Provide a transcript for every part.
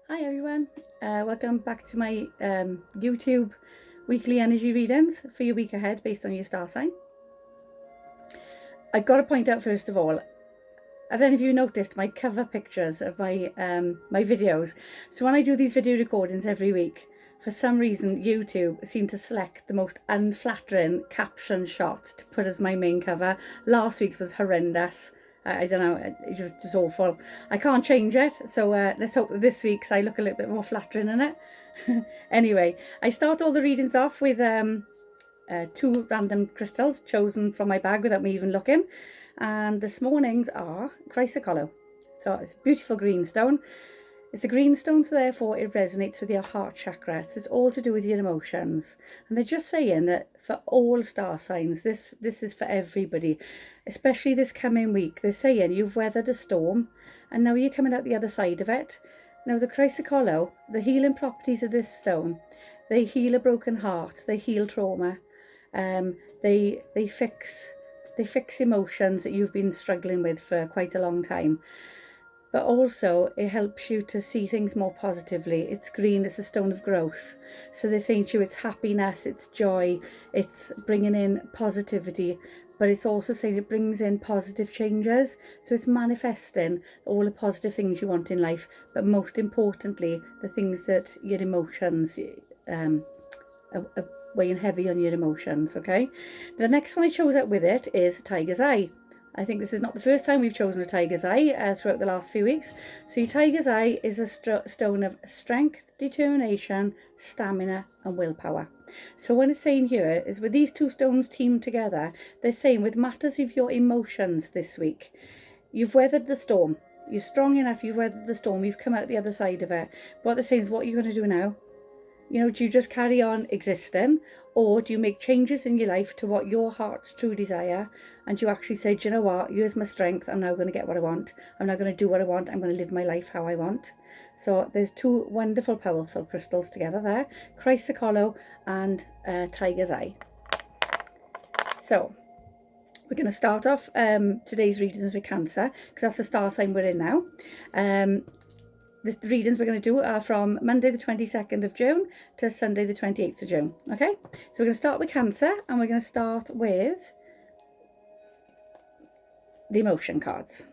Hi everyone, welcome back to my YouTube weekly energy readings for your week ahead based on your star sign. I've got to point out first of all, have any of you noticed my cover pictures of my my videos? So when I do these video recordings every week, for some reason YouTube seemed to select the most unflattering caption shot to put as my main cover. Last week's was horrendous. I don't know, it was just awful. I can't change it, so let's hope that this week's I look a little bit more flattering in it. Anyway, I start all the readings off with two random crystals chosen from my bag without me even looking. And this morning's are chrysocolla. So it's a beautiful green stone. It's a green stone, so therefore it resonates with your heart chakra. So it's all to do with your emotions. And they're just saying that for all star signs, this is for everybody, especially this coming week. They're saying you've weathered a storm and now you're coming out the other side of it. Now the chrysocolla, the healing properties of this stone, they heal a broken heart, they heal trauma, they fix emotions that you've been struggling with for quite a long time. But also it helps you to see things more positively. It's green, it's a stone of growth. So they're saying to you it's happiness, it's joy, it's bringing in positivity, but it's also saying it brings in positive changes. So it's manifesting all the positive things you want in life, but most importantly, the things that your emotions are weighing heavy on your emotions, okay? The next one I chose out with it is Tiger's Eye. I think this is not the first time we've chosen a tiger's eye throughout the last few weeks. So your tiger's eye is a stone of strength, determination, stamina and willpower. So what it's saying here is with these two stones teamed together, they're saying with matters of your emotions this week, you've weathered the storm. You're strong enough, you've weathered the storm, you've come out the other side of it. What they're saying is, what are you going to do now? You know, do you just carry on existing, or do you make changes in your life to what your heart's true desire, and you actually say, do you know what, here's my strength, I'm now going to get what I want, I'm now going to do what I want, I'm going to live my life how I want. So there's two wonderful powerful crystals together there, chrysocolla and tiger's eye. So we're going to start off today's readings with Cancer, because that's the star sign we're in now. The readings we're going to do are from Monday the 22nd of June to Sunday the 28th of June. Okay, so we're going to start with Cancer, and we're going to start with the emotion cards.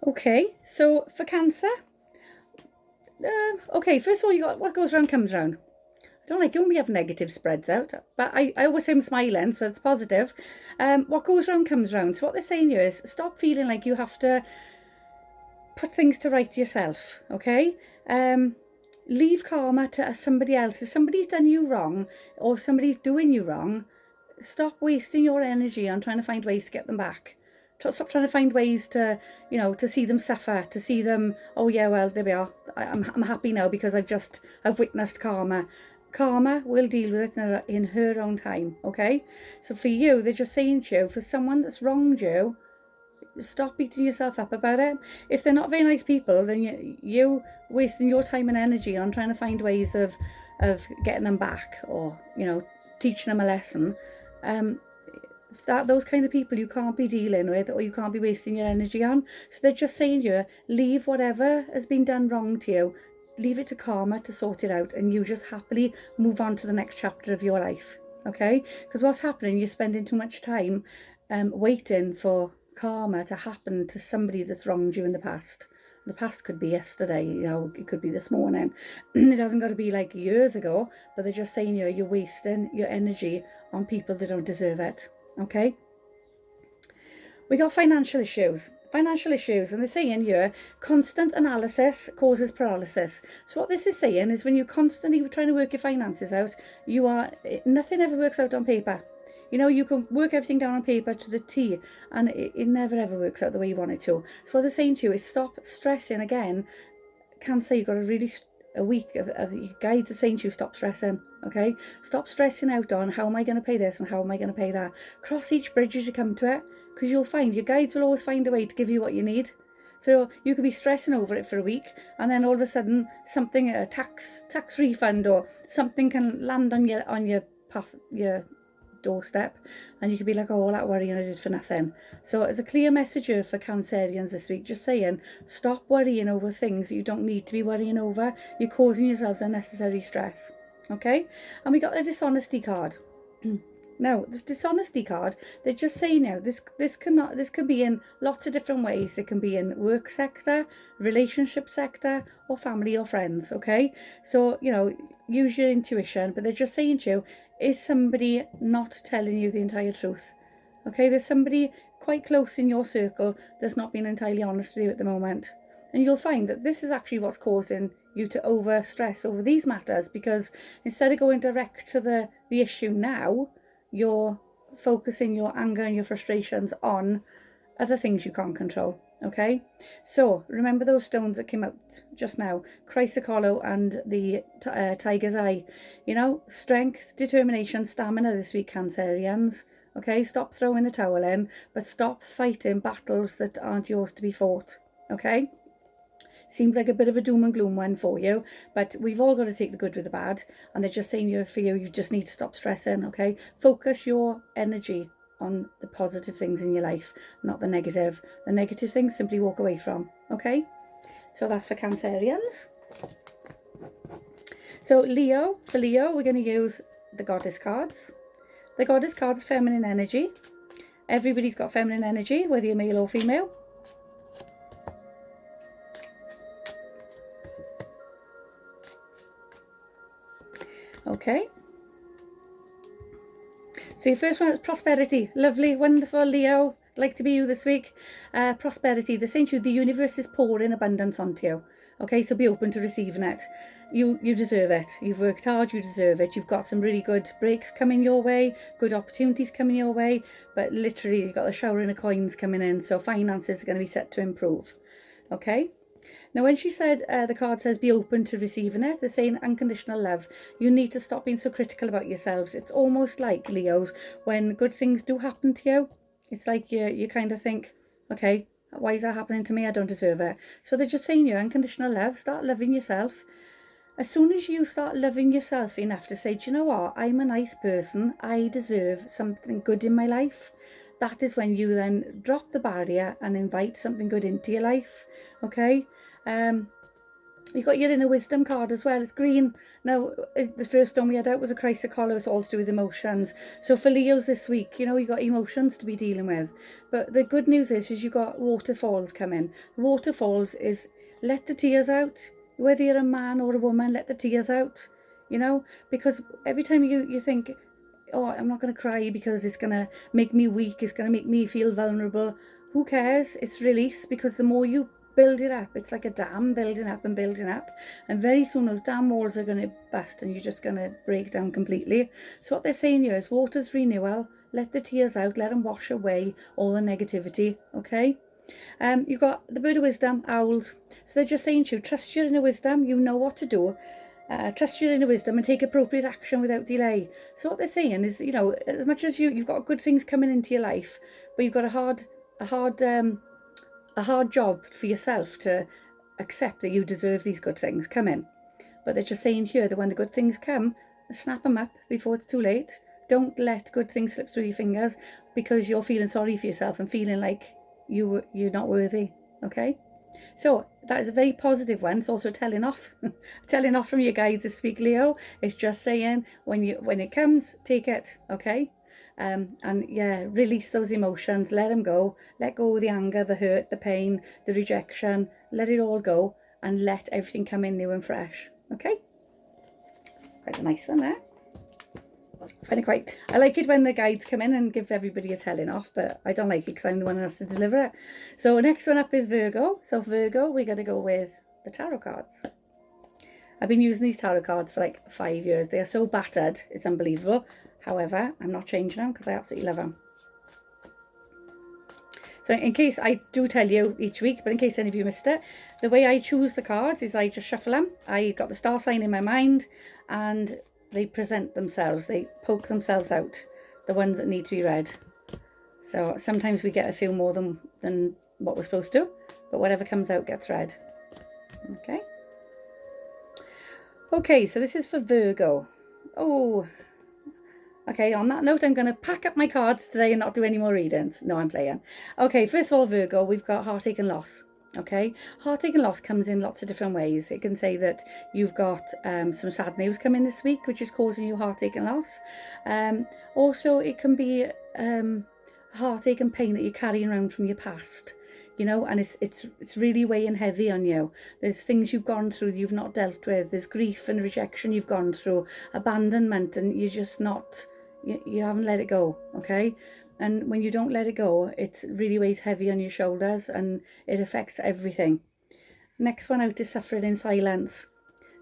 Okay, so for Cancer, okay, first of all, you got what goes around comes around. I don't like it when we have negative spreads out, but I always say I'm smiling, so it's positive. What goes around comes around. So what they're saying here is stop feeling like you have to put things to right yourself, okay? Leave karma to somebody else. If somebody's done you wrong or somebody's doing you wrong, stop wasting your energy on trying to find ways to get them back. Stop trying to find ways to, you know, to see them suffer, to see them, oh yeah, well, there we are. I'm happy now because I've witnessed karma. Karma will deal with it in her own time, okay? So for you, they're just saying to you, for someone that's wronged you, stop beating yourself up about it. If they're not very nice people, then you wasting your time and energy on trying to find ways of getting them back, or, you know, teaching them a lesson. Those kind of people you can't be dealing with, or you can't be wasting your energy on. So they're just saying to you, leave whatever has been done wrong to you, leave it to karma to sort it out, and you just happily move on to the next chapter of your life, okay? Because what's happening, you're spending too much time waiting for karma to happen to somebody that's wronged you in the past. The past could be yesterday, you know, it could be this morning. It hasn't got to be like years ago, but they're just saying you're wasting your energy on people that don't deserve it. Okay, we got financial issues, and they're saying here, constant analysis causes paralysis. So what this is saying is when you're constantly trying to work your finances out, nothing ever works out on paper. You know, you can work everything down on paper to the T, and it never ever works out the way you want it to. So what they're saying to you is stop stressing again. Cancer, you've got a week of your guides are saying to you, stop stressing, okay? Stop stressing out on how am I going to pay this and how am I going to pay that. Cross each bridge as you come to it, because you'll find your guides will always find a way to give you what you need. So you could be stressing over it for a week, and then all of a sudden something, a tax refund or something can land on your path, your doorstep, and you could be like, oh, all that worrying I did for nothing. So it's a clear message here for Cancerians this week, just saying, stop worrying over things that you don't need to be worrying over. You're causing yourselves unnecessary stress. Okay, and we got the dishonesty card. Now, this dishonesty card, they're just saying now, this can be in lots of different ways. It can be in work sector, relationship sector, or family or friends, okay? So, you know, use your intuition, but they're just saying to you, is somebody not telling you the entire truth? Okay, there's somebody quite close in your circle that's not being entirely honest with you at the moment. And you'll find that this is actually what's causing you to over stress over these matters, because instead of going direct to the issue now, you're focusing your anger and your frustrations on other things you can't control. Okay, so remember those stones that came out just now, Chrysocolla and the Tiger's Eye. You know, strength, determination, stamina this week, Cancerians. Okay, stop throwing the towel in, but stop fighting battles that aren't yours to be fought. Okay, seems like a bit of a doom and gloom one for you, but we've all got to take the good with the bad, and they're just saying for you just need to stop stressing. Okay, focus your energy on the positive things in your life, not the negative. The negative things simply walk away from. Okay, so that's for Cancerians. So Leo, for Leo, we're going to use the Goddess cards. The Goddess cards, feminine energy. Everybody's got feminine energy, whether you're male or female. Okay, so your first one is prosperity. Lovely, wonderful, Leo. Like to be you this week. Prosperity. They're saying to you, the universe is pouring abundance onto you. Okay, so be open to receiving it. You deserve it. You've worked hard, you deserve it. You've got some really good breaks coming your way, good opportunities coming your way, but literally you've got the showering of coins coming in, so finances are going to be set to improve. Okay. Now, when she said, the card says be open to receiving it, they're saying unconditional love. You need to stop being so critical about yourselves. It's almost like, Leos, when good things do happen to you, it's like you kind of think, okay, why is that happening to me? I don't deserve it. So they're just saying, unconditional love, start loving yourself. As soon as you start loving yourself enough to say, do you know what, I'm a nice person, I deserve something good in my life, that is when you then drop the barrier and invite something good into your life. Okay, you've got your inner wisdom card as well. It's green. Now, the first stone we had out was a Chrysocolla. It's all to do with emotions. So for Leos this week, you've got emotions to be dealing with. But the good news is you've got waterfalls coming. Waterfalls is let the tears out. Whether you're a man or a woman, let the tears out. Because every time you think, oh, I'm not going to cry because it's going to make me weak, it's going to make me feel vulnerable. Who cares? It's release, because the more you build it up, it's like a dam building up and building up, and very soon those dam walls are going to bust and you're just going to break down completely. So what they're saying here is water's renewal. Let the tears out, let them wash away all the negativity. Okay, you've got the bird of wisdom, owls. So they're just saying to you, trust your inner wisdom. You know what to do. Trust your inner wisdom and take appropriate action without delay. So what they're saying is, as much as you've got good things coming into your life, but you've got a hard job for yourself to accept that you deserve these good things coming. But they're just saying here that when the good things come, snap them up before it's too late. Don't let good things slip through your fingers because you're feeling sorry for yourself and feeling like you're not worthy. Okay, so that is a very positive one. It's also telling off from your guides this week, Leo. It's just saying when it comes, take it. Okay. And release those emotions, let them go, let go of the anger, the hurt, the pain, the rejection, let it all go and let everything come in new and fresh. Okay, quite a nice one there. I like it when the guides come in and give everybody a telling off, but I don't like it because I'm the one who has to deliver it. So next one up is Virgo. So Virgo, we're going to go with the tarot cards. I've been using these tarot cards for like 5 years. They are so battered, it's unbelievable. However, I'm not changing them because I absolutely love them. So in case I do tell you each week, but in case any of you missed it, the way I choose the cards is I just shuffle them. I got the star sign in my mind and they present themselves. They poke themselves out, the ones that need to be read. So sometimes we get a few more than what we're supposed to. but whatever comes out gets read. Okay, so this is for Virgo. Oh, okay, on that note, I'm going to pack up my cards today and not do any more readings. No, I'm playing. Okay, first of all, Virgo, we've got heartache and loss. Okay, heartache and loss comes in lots of different ways. It can say that you've got some sad news coming this week, which is causing you heartache and loss. Also, it can be heartache and pain that you're carrying around from your past, you know, and it's really weighing heavy on you. There's things you've gone through that you've not dealt with. There's grief and rejection you've gone through, abandonment, and you're just not, you haven't let it go. Okay. And when you don't let it go, it really weighs heavy on your shoulders and it affects everything. Next one out is suffering in silence.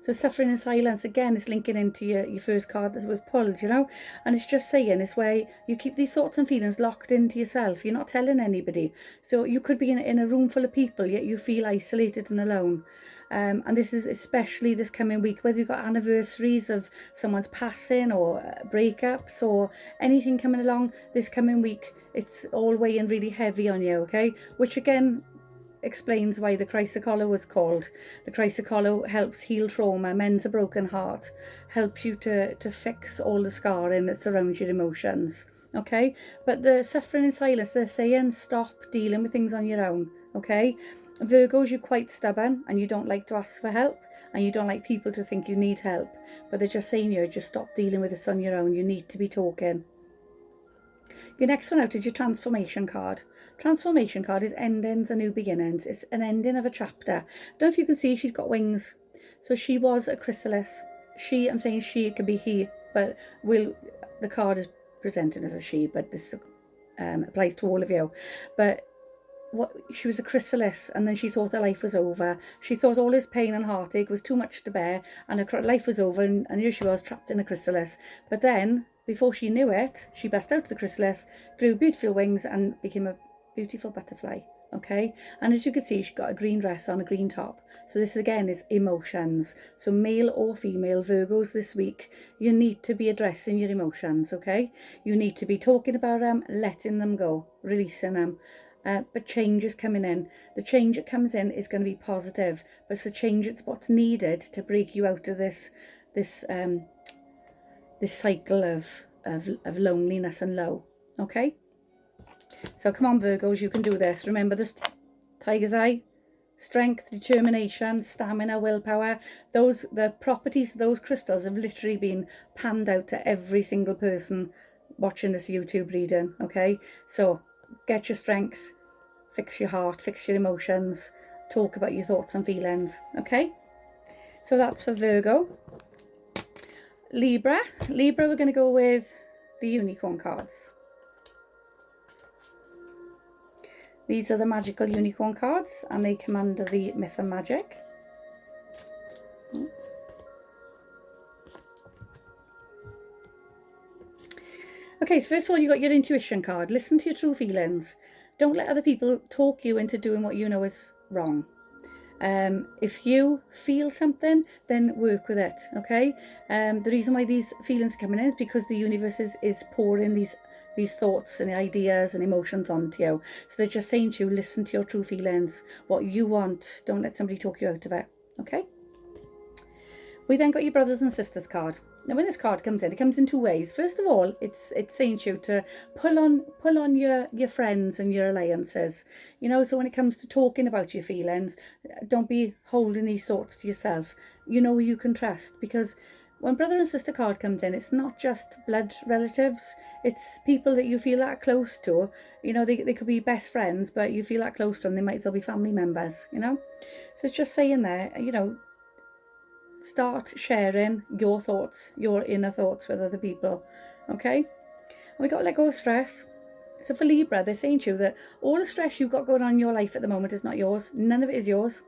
So suffering in silence, again, is linking into your first card that was pulled, you know. And it's just saying it's where you keep these thoughts and feelings locked into yourself. You're not telling anybody. So you could be in a room full of people, yet you feel isolated and alone. And this is especially this coming week, whether you've got anniversaries of someone's passing or breakups or anything coming along this coming week, it's all weighing really heavy on you, okay? Which again explains why the chrysocolla was called. The chrysocolla helps heal trauma, mends a broken heart, helps you to fix all the scarring that surrounds your emotions, okay? But the suffering in silence, they're saying stop dealing with things on your own, okay? Virgos, you're quite stubborn and you don't like to ask for help and you don't like people to think you need help, but they're just saying just stop dealing with this on your own. You need to be talking. Your next one out is your transformation card. Transformation card is endings and new beginnings. It's an ending of a chapter. I don't know if you can see, she's got wings. So she was a chrysalis. I'm saying she, it could be he, but the card is presented as a she, but this applies to all of you. But she was a chrysalis, and then she thought her life was over. She thought all this pain and heartache was too much to bear, and her life was over, and here she was trapped in a chrysalis. But then, before she knew it, she burst out of the chrysalis, grew beautiful wings, and became a beautiful butterfly. Okay, and as you can see, she got a green dress on, a green top. So this again is emotions. So male or female Virgos this week, you need to be addressing your emotions. Okay, you need to be talking about them, letting them go, releasing them. But change is coming in. The change that comes in is going to be positive, but it's a change, it's what's needed to break you out of this cycle of loneliness and low. Okay, so come on Virgos, you can do this. Remember this tiger's eye, strength, determination, stamina, willpower. The properties of those crystals have literally been panned out to every single person watching this YouTube reading. Okay, so get your strength, fix your heart, fix your emotions, talk about your thoughts and feelings. Okay, so that's for Virgo. Libra, we're going to go with the unicorn cards. These are the magical unicorn cards, and they come under the myth and magic. Okay, so first of all, you got your intuition card. Listen to your true feelings. Don't let other people talk you into doing what you know is wrong. If you feel something, then work with it, okay? The reason why these feelings are coming in is because the universe is pouring these thoughts and ideas and emotions onto you. So they're just saying to you, listen to your true feelings, what you want. Don't let somebody talk you out of it, okay? We then got your brothers and sisters card. Now when this card comes in, it comes in two ways. First of all, it's saying to you to pull on your friends and your alliances. You know, so when it comes to talking about your feelings, don't be holding these thoughts to yourself. You know who you can trust, because when brother and sister card comes in, it's not just blood relatives, it's people that you feel that close to. You know, they could be best friends, but you feel that close to them, they might as well be family members, you know. So it's just saying there, you know, start sharing your thoughts, your inner thoughts with other people, okay? And we got to let go of stress. So for Libra, they're saying to you that all the stress you've got going on in your life at the moment is not yours. None of it is yours.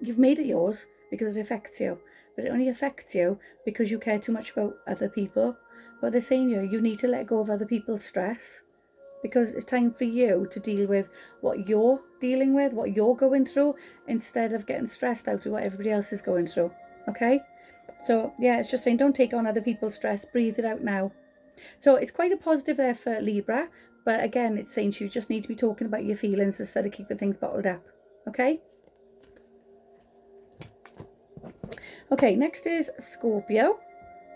You've made it yours because it affects you, but it only affects you because you care too much about other people. But they're saying you need to let go of other people's stress, because it's time for you to deal with what you're dealing with, what you're going through, instead of getting stressed out with what everybody else is going through. Okay, so yeah, it's just saying don't take on other people's stress, breathe it out now. So it's quite a positive there for Libra, but again, it's saying you just need to be talking about your feelings instead of keeping things bottled up. Okay? Okay, next is Scorpio.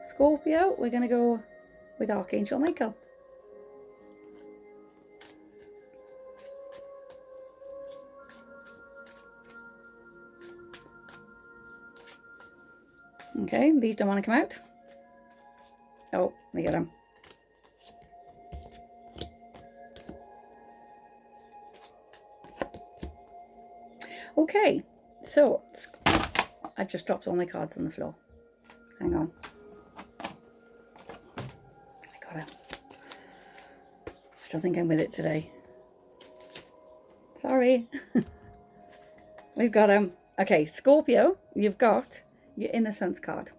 Scorpio, we're going to go with Archangel Michael. Okay, these don't want to come out. Oh, we get them. Okay, so I've just dropped all my cards on the floor. Hang on. I got it. I don't think I'm with it today. Sorry. We've got them. Okay, Scorpio, you've got your Innocence card.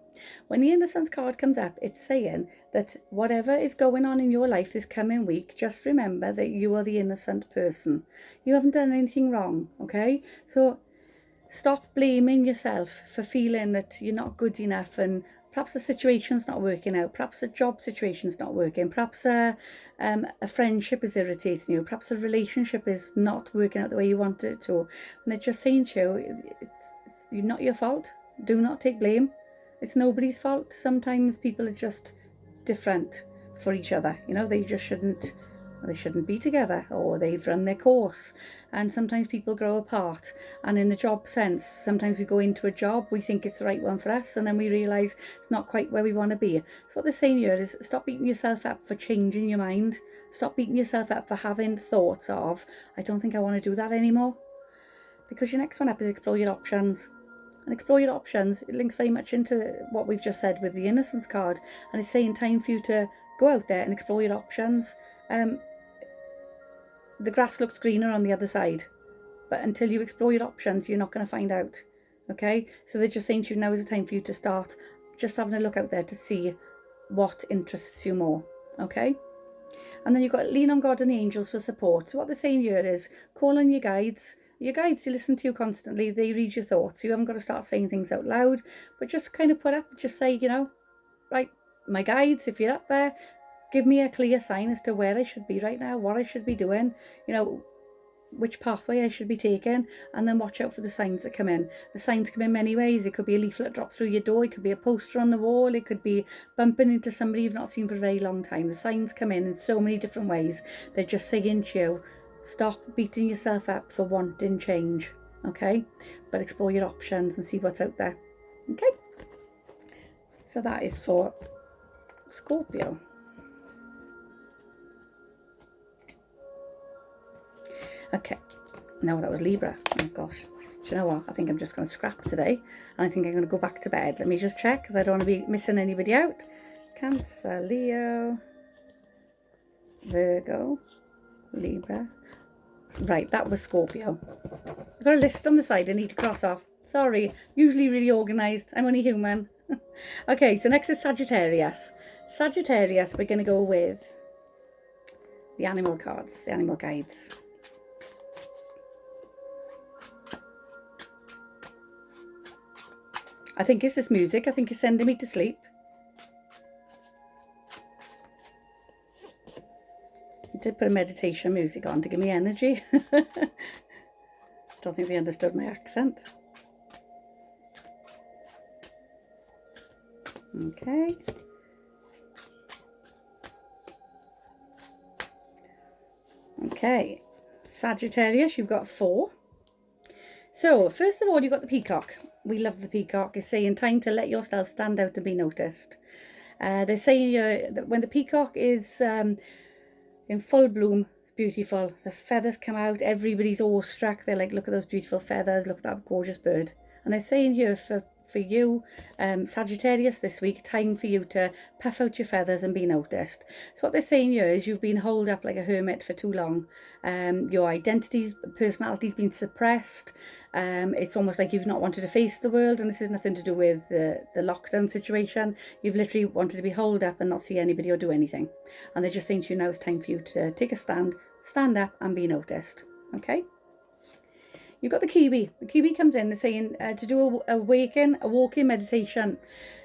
When the Innocence card comes up, it's saying that whatever is going on in your life this coming week, just remember that you are the innocent person. You haven't done anything wrong, okay? So stop blaming yourself for feeling that you're not good enough, and perhaps the situation's not working out, perhaps the job situation's not working, perhaps a friendship is irritating you, perhaps a relationship is not working out the way you want it to. And they're just saying to you, it's not your fault. Do not take blame. It's nobody's fault. Sometimes people are just different for each other. You know, they just shouldn't be together, or they've run their course. And sometimes people grow apart. And in the job sense, sometimes we go into a job, we think it's the right one for us, and then we realise it's not quite where we want to be. So what they're saying here is stop beating yourself up for changing your mind. Stop beating yourself up for having thoughts of, I don't think I want to do that anymore. Because your next one up is explore your options. And explore your options, it links very much into what we've just said with the Innocence card. And it's saying time for you to go out there and explore your options. The grass looks greener on the other side. But until you explore your options, you're not going to find out. Okay? So they're just saying to you, now is the time for you to start just having a look out there to see what interests you more. Okay? And then you've got lean on God and the angels for support. So what they're saying here is call on your guides. Your guides, they listen to you constantly. They read your thoughts. You haven't got to start saying things out loud, but just kind of put up, just say, you know, right, my guides, if you're up there, give me a clear sign as to where I should be right now, what I should be doing, you know, which pathway I should be taking, and then watch out for the signs that come in. The signs come in many ways. It could be a leaflet drop through your door. It could be a poster on the wall. It could be bumping into somebody you've not seen for a very long time. The signs come in so many different ways. They're just saying to you, stop beating yourself up for wanting change, okay? But explore your options and see what's out there, okay? So that is for Scorpio. Okay, no, that was Libra. Oh gosh, do you know what? I think I'm just going to scrap today, and I think I'm going to go back to bed. Let me just check, because I don't want to be missing anybody out. Cancer, Leo, Virgo, Libra. Right, that was Scorpio. I've got a list on the side I need to cross off. Sorry, usually really organised. I'm only human. Okay, so next is Sagittarius. Sagittarius, we're going to go with the animal cards, the animal guides. I think it's this music. I think it's sending me to sleep. I did put a meditation music on to give me energy. Don't think they understood my accent. Okay. Okay. Sagittarius, you've got 4. So, first of all, you've got the peacock. We love the peacock. It's saying time to let yourself stand out and be noticed. They're saying that when the peacock is in full bloom, beautiful, the feathers come out, everybody's awestruck. They're like, look at those beautiful feathers, look at that gorgeous bird. And they're saying here for you, Sagittarius, this week, time for you to puff out your feathers and be noticed. So what they're saying here is you've been holed up like a hermit for too long. Your identity's, personality's been suppressed. It's almost like you've not wanted to face the world, and this is nothing to do with the lockdown situation. You've literally wanted to be holed up and not see anybody or do anything. And they're just saying to you, now it's time for you to take a stand up and be noticed. Okay? You've got the kiwi. The kiwi comes in and saying to do a walking meditation.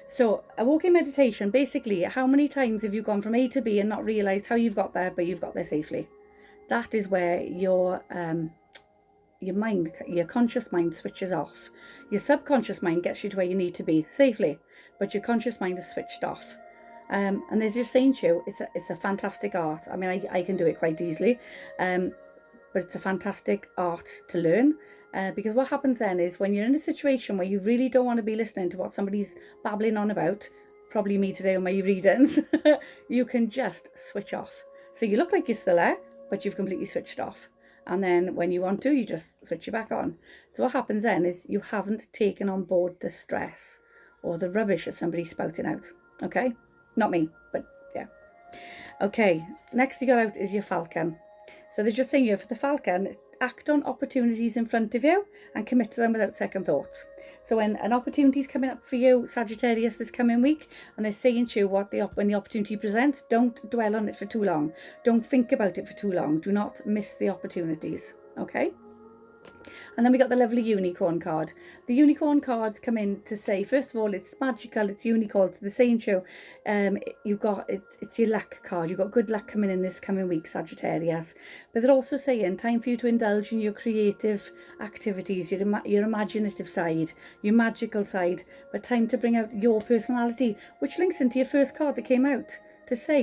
So a walking meditation, basically, how many times have you gone from A to B and not realised how you've got there, but you've got there safely? That is where your your conscious mind switches off. Your subconscious mind gets you to where you need to be safely, but your conscious mind is switched off. And there's just saying to you, it's a fantastic art. I mean, I can do it quite easily, but it's a fantastic art to learn. Because what happens then is when you're in a situation where you really don't want to be listening to what somebody's babbling on about, probably me today on my readings, you can just switch off. So you look like you're still there, but you've completely switched off. And then when you want to, you just switch it back on. So what happens then is you haven't taken on board the stress or the rubbish that somebody's spouting out. Okay? Not me, but yeah. Okay, next you got out is your Falcon. So they're just saying here for the Falcon, act on opportunities in front of you and commit to them without second thoughts. So when an opportunity is coming up for you, Sagittarius, this coming week, and they're saying to you when the opportunity presents, don't dwell on it for too long. Don't think about it for too long. Do not miss the opportunities. Okay? And then we got the lovely unicorn card. The unicorn cards come in to say, first of all, it's magical, it's unicorn. So they're saying to you, it's your luck card. You've got good luck coming in this coming week, Sagittarius. But they're also saying time for you to indulge in your creative activities, your imaginative side, your magical side, but time to bring out your personality, which links into your first card that came out to say,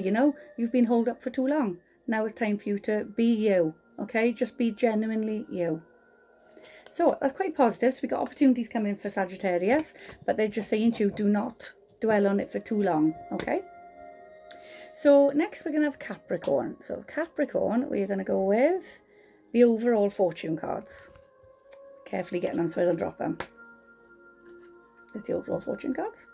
you've been holed up for too long. Now it's time for you to be you, okay? Just be genuinely you. So that's quite positive. So we got opportunities coming for Sagittarius, but they're just saying to you, do not dwell on it for too long, okay? So next we're going to have Capricorn. So Capricorn, we're going to go with the overall fortune cards. Carefully getting them so I don't drop them. It's the overall fortune cards.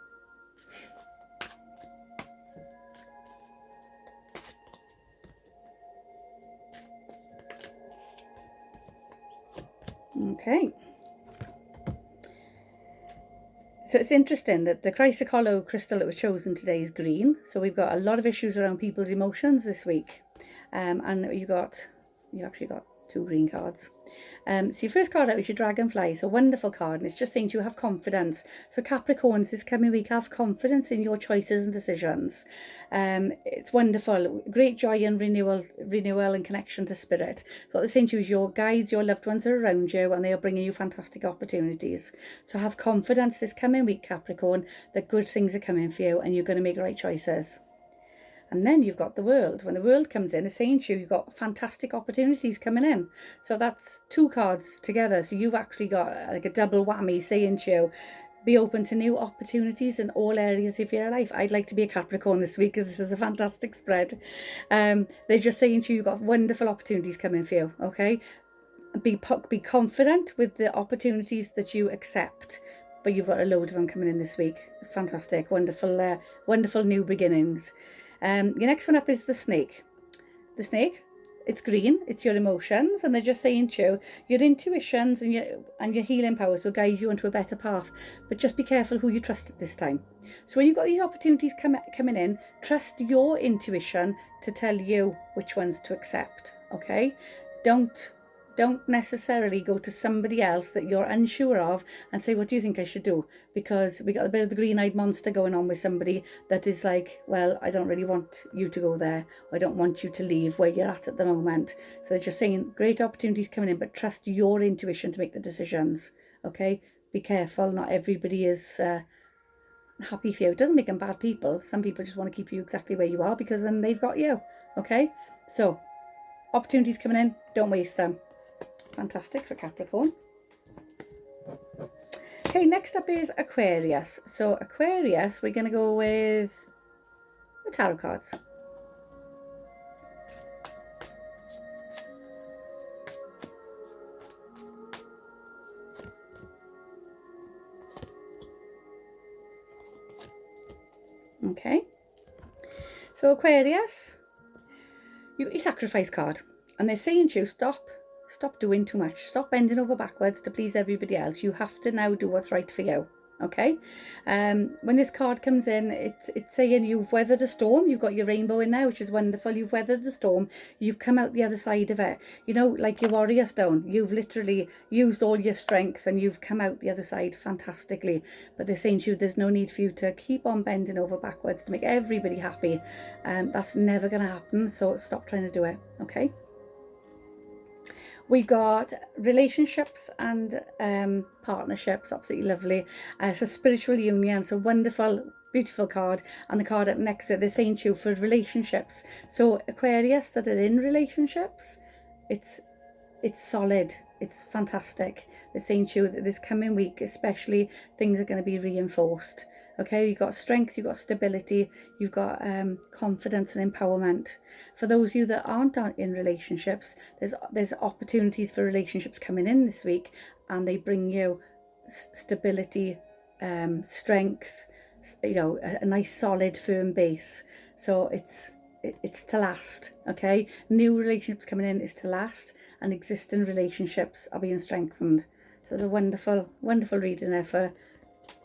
Okay. So it's interesting that the Chrysalis Hollow crystal that was chosen today is green. So we've got a lot of issues around people's emotions this week. And you actually got 2 green cards. So your first card out is your Dragonfly. It's a wonderful card, and it's just saying to you have confidence. So Capricorns, this coming week, have confidence in your choices and decisions. It's wonderful. Great joy and renewal and connection to spirit. What they're saying to you is your guides, your loved ones are around you, and they are bringing you fantastic opportunities. So have confidence this coming week, Capricorn, that good things are coming for you and you're going to make the right choices. And then you've got the world. When the world comes in, it's saying to you, you've got fantastic opportunities coming in. So that's 2 cards together. So you've actually got like a double whammy saying to you, be open to new opportunities in all areas of your life. I'd like to be a Capricorn this week because this is a fantastic spread. They're just saying to you, you've got wonderful opportunities coming for you, okay? Be confident with the opportunities that you accept. But you've got a load of them coming in this week. It's fantastic, wonderful new beginnings. Your next one up is the snake. The snake, it's green, it's your emotions, and they're just saying to you, your intuitions and your healing powers will guide you onto a better path, but just be careful who you trust at this time. So when you've got these opportunities coming in, trust your intuition to tell you which ones to accept, okay? Don't necessarily go to somebody else that you're unsure of and say, what do you think I should do? Because we got a bit of the green-eyed monster going on with somebody that is like, well, I don't really want you to go there. I don't want you to leave where you're at the moment. So they're just saying great opportunities coming in, but trust your intuition to make the decisions. Okay? Be careful. Not everybody is happy for you. It doesn't make them bad people. Some people just want to keep you exactly where you are because then they've got you. Okay? So opportunities coming in, don't waste them. Fantastic for Capricorn. Okay, next up is Aquarius. So Aquarius, we're going to go with the tarot cards. Okay. So Aquarius, you got your sacrifice card. And they're saying to you, stop doing too much. Stop bending over backwards to please everybody else. You have to now do what's right for you. Okay? When this card comes in, it's saying you've weathered a storm. You've got your rainbow in there, which is wonderful. You've weathered the storm. You've come out the other side of it. You know, like your warrior stone. You've literally used all your strength and you've come out the other side fantastically. But they're saying to you, there's no need for you to keep on bending over backwards to make everybody happy. That's never going to happen. So stop trying to do it. Okay? We got relationships and partnerships, absolutely lovely. It's a spiritual union. It's a wonderful, beautiful card. And the card up next to it, they're saying to you for relationships. So Aquarius that are in relationships, it's solid. It's fantastic. They're saying to you that this coming week, especially, things are going to be reinforced. Okay, you've got strength, you've got stability, you've got confidence and empowerment. For those of you that aren't in relationships, there's opportunities for relationships coming in this week, and they bring you stability, strength, you know, a nice solid firm base. So it's to last. Okay, new relationships coming in is to last, and existing relationships are being strengthened. So it's a wonderful reading there for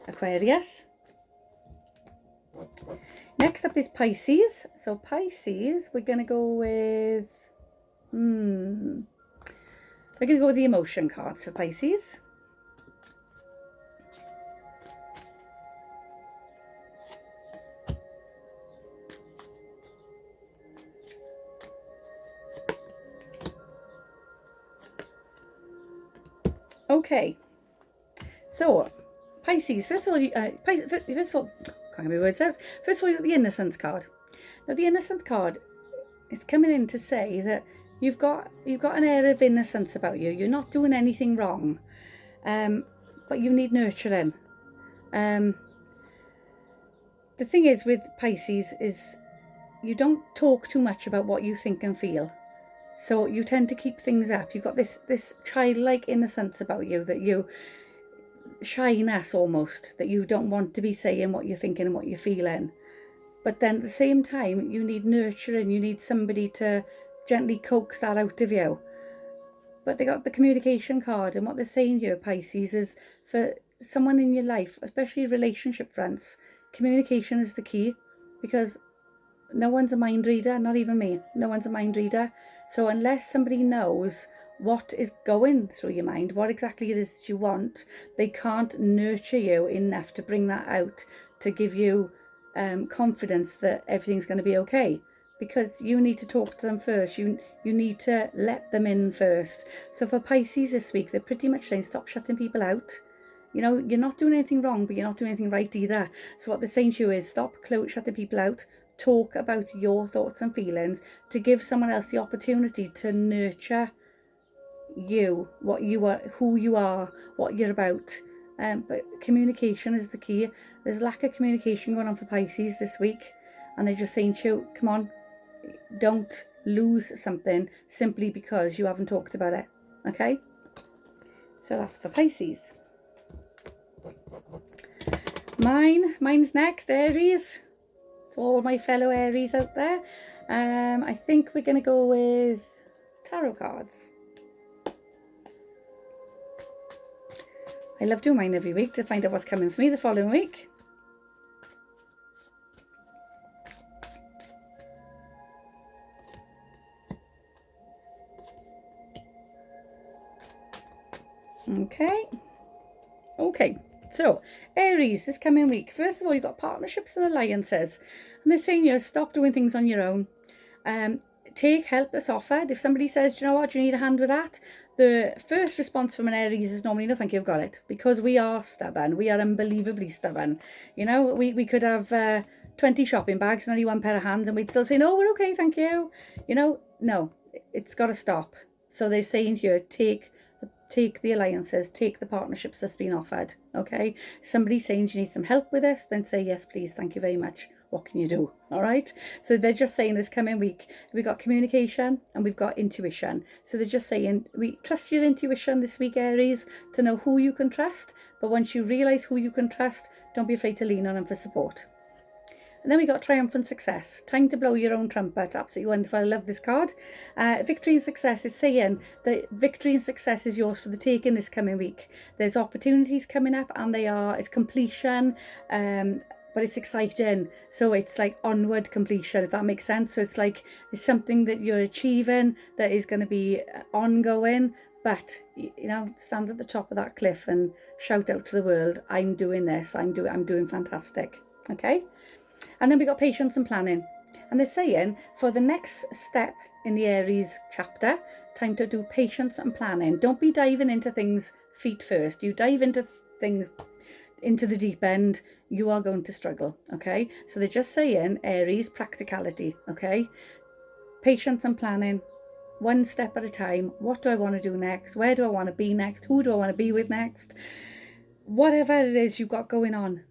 Aquarius. Next up is Pisces. So Pisces, we're going to go with we're going to go with the emotion cards for Pisces. Okay, so Pisces, first of all, can't get my words out. First of all, you got the Innocence card. Now, the Innocence card is coming in to say that you've got an air of innocence about you. You're not doing anything wrong, but you need nurturing. The thing is with Pisces is you don't talk too much about what you think and feel. So you tend to keep things up. You've got this childlike innocence about you, that you shyness almost, that you don't want to be saying what you're thinking and what you're feeling. But then at the same time, you need nurturing. You need somebody to gently coax that out of you. But they got the communication card, and what they're saying here, Pisces, is for someone in your life, especially relationship fronts, communication is the key, because no one's a mind reader, not even me. No one's a mind reader. So unless somebody knows what is going through your mind, what exactly it is that you want, they can't nurture you enough to bring that out, to give you confidence that everything's going to be okay. Because you need to talk to them first. You need to let them in first. So for Pisces this week, they're pretty much saying stop shutting people out. You know, you're not doing anything wrong, but you're not doing anything right either. So what they're saying to you is stop shutting people out. Talk about your thoughts and feelings, to give someone else the opportunity to nurture you, what you are, who you are, what you're about. But communication is the key. There's lack of communication going on for Pisces this week, and they're just saying to you, come on, don't lose something simply because you haven't talked about it. Okay, so that's for Pisces. Mine's next, Aries. To all my fellow Aries out there, I think we're going to go with tarot cards. I love doing mine every week to find out what's coming for me the following week. Okay, so Aries this coming week. First of all, you've got partnerships and alliances, and they're saying you stop doing things on your own. Take help that's offered. If somebody says, do you know what, do you need a hand with that? The first response from an Aries is normally, no thank you, I've got it. Because we are stubborn. We are unbelievably stubborn. You know, we could have 20 shopping bags and only one pair of hands, and we'd still say, no, we're okay, thank you. You know, no, it's got to stop. So they're saying here, take the alliances, take the partnerships that's been offered. Okay, somebody saying you need some help with this, then say yes please, thank you very much, what can you do? All right, so they're just saying this coming week we've got communication and we've got intuition. So they're just saying we trust your intuition this week, Aries, to know who you can trust, but once you realize who you can trust, don't be afraid to lean on them for support. And then we got triumphant success. Time to blow your own trumpet. Absolutely wonderful. I love this card. Victory and success is saying that victory and success is yours for the taking this coming week. There's opportunities coming up, and it's completion, but it's exciting. So it's like onward completion, if that makes sense. So it's like it's something that you're achieving that is going to be ongoing. But, you know, stand at the top of that cliff and shout out to the world, I'm doing this. I'm doing fantastic. Okay. And then we got patience and planning. And they're saying for the next step in the Aries chapter, time to do patience and planning. Don't be diving into things feet first. You dive into things into the deep end, you are going to struggle, okay? So they're just saying, Aries, practicality, okay? Patience and planning, one step at a time. What do I want to do next? Where do I want to be next? Who do I want to be with next? Whatever it is you've got going on,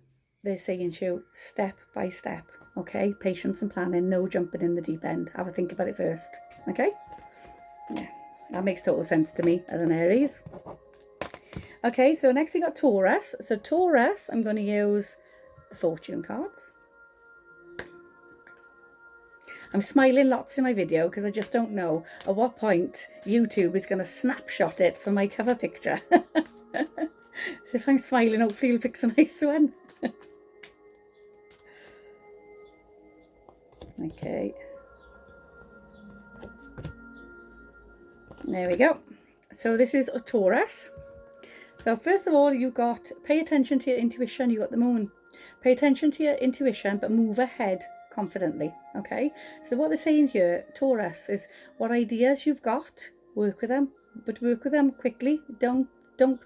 they're saying to you, step by step, okay? Patience and planning, no jumping in the deep end. Have a think about it first, okay? Yeah, that makes total sense to me as an Aries. Okay, so next we got Taurus. So Taurus, I'm going to use the fortune cards. I'm smiling lots in my video because I just don't know at what point YouTube is going to snapshot it for my cover picture. So if I'm smiling, hopefully you'll pick a nice one. Okay. There we go. So this is a Taurus. So first of all, you've got pay attention to your intuition. You got the moon. Pay attention to your intuition, but move ahead confidently. Okay. So what they're saying here, Taurus, is what ideas you've got, work with them, but work with them quickly. Don't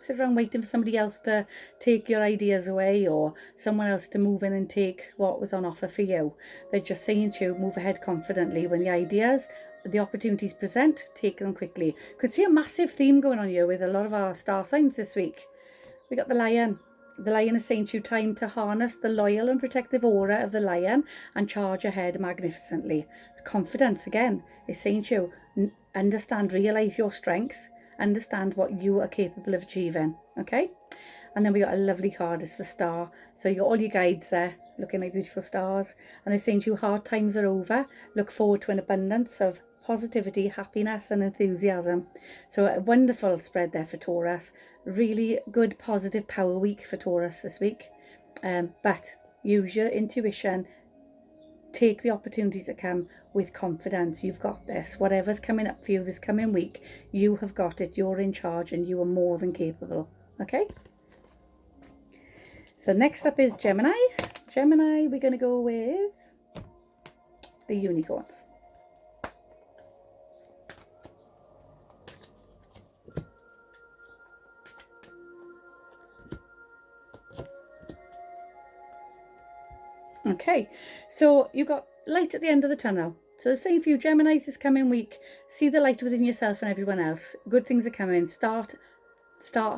sit around waiting for somebody else to take your ideas away or someone else to move in and take what was on offer for you. They're just saying to you, move ahead confidently. When the ideas, the opportunities present, take them quickly. Could see a massive theme going on here with a lot of our star signs this week. We got the Lion. The Lion is saying to you, time to harness the loyal and protective aura of the Lion and charge ahead magnificently. Confidence, again, is saying to you, understand, realise your strength, understand what you are capable of achieving, okay? And then we got a lovely card, it's the Star. So you got all your guides there, looking like beautiful stars. And they're saying to you, hard times are over. Look forward to an abundance of positivity, happiness and enthusiasm. So a wonderful spread there for Taurus. Really good positive power week for Taurus this week. But use your intuition. Take the opportunities that come with confidence. You've got this. Whatever's coming up for you this coming week, you have got it. You're in charge and you are more than capable. Okay? So next up is Gemini. Gemini, we're going to go with the unicorns. Okay, so you've got light at the end of the tunnel. So the same for you Geminis this coming week. See the light within yourself and everyone else. Good things are coming. Start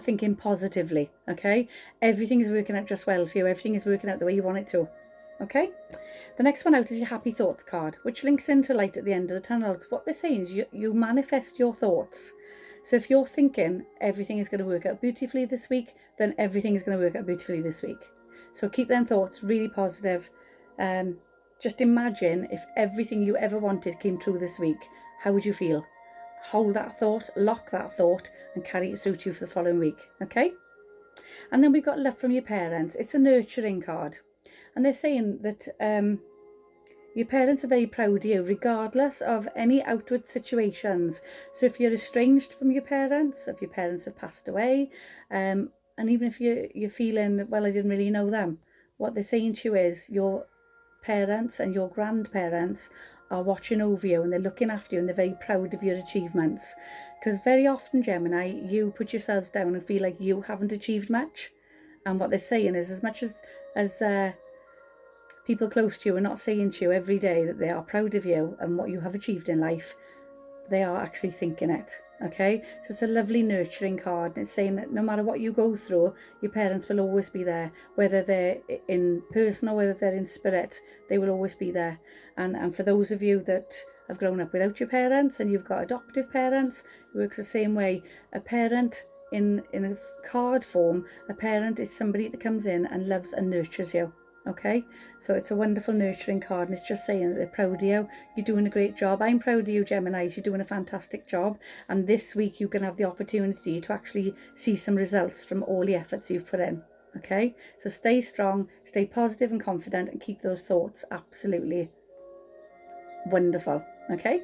thinking positively, okay? Everything is working out just well for you. Everything is working out the way you want it to, okay? The next one out is your happy thoughts card, which links into light at the end of the tunnel. What they're saying is you manifest your thoughts. So if you're thinking everything is going to work out beautifully this week, then everything is going to work out beautifully this week. So keep them thoughts really positive. Just imagine if everything you ever wanted came true this week, how would you feel? Hold that thought, lock that thought and carry it through to you for the following week, okay? And then we've got love from your parents. It's a nurturing card. And they're saying that your parents are very proud of you regardless of any outward situations. So if you're estranged from your parents, if your parents have passed away, and even if you're feeling, well, I didn't really know them, what they're saying to you is your parents and your grandparents are watching over you and they're looking after you and they're very proud of your achievements. Because very often, Gemini, you put yourselves down and feel like you haven't achieved much. And what they're saying is as much as people close to you are not saying to you every day that they are proud of you and what you have achieved in life, they are actually thinking it. Okay, so it's a lovely nurturing card. It's saying that no matter what you go through, your parents will always be there, whether they're in person or whether they're in spirit, they will always be there. And for those of you that have grown up without your parents and you've got adoptive parents, it works the same way. A parent in a card form, a parent is somebody that comes in and loves and nurtures you. Okay, so it's a wonderful nurturing card and it's just saying that they're proud of you. You're doing a great job. I'm proud of you, Geminis. You're doing a fantastic job. And this week you can have the opportunity to actually see some results from all the efforts you've put in. Okay, so stay strong, stay positive and confident and keep those thoughts absolutely wonderful. Okay,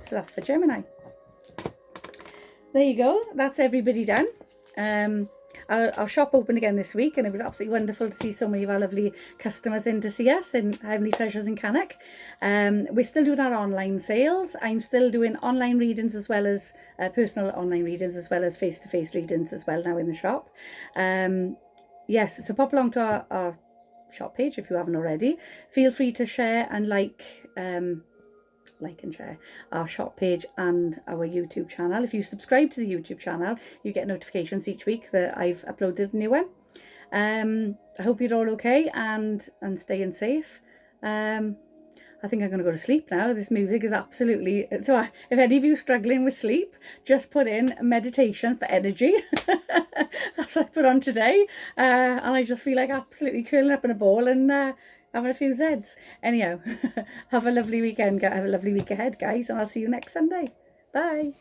so that's for Gemini. There you go. That's everybody done. our shop opened again this week, and it was absolutely wonderful to see so many of our lovely customers in to see us in Heavenly Treasures in Cannock. We're still doing our online sales. I'm still doing online readings as well as personal online readings, as well as face-to-face readings as well now in the shop. Yes, so pop along to our shop page if you haven't already. Feel free to share and like and share our shop page and our YouTube channel. If you subscribe to the YouTube channel, you get notifications each week that I've uploaded a new one. I hope you're all okay and staying safe. I think I'm going to go to sleep now. This music is absolutely... So if any of you are struggling with sleep, just put in meditation for energy. That's what I put on today. And I just feel like absolutely curling up in a ball and having a few Zeds. Anyhow, have a lovely weekend. Have a lovely week ahead, guys. And I'll see you next Sunday. Bye.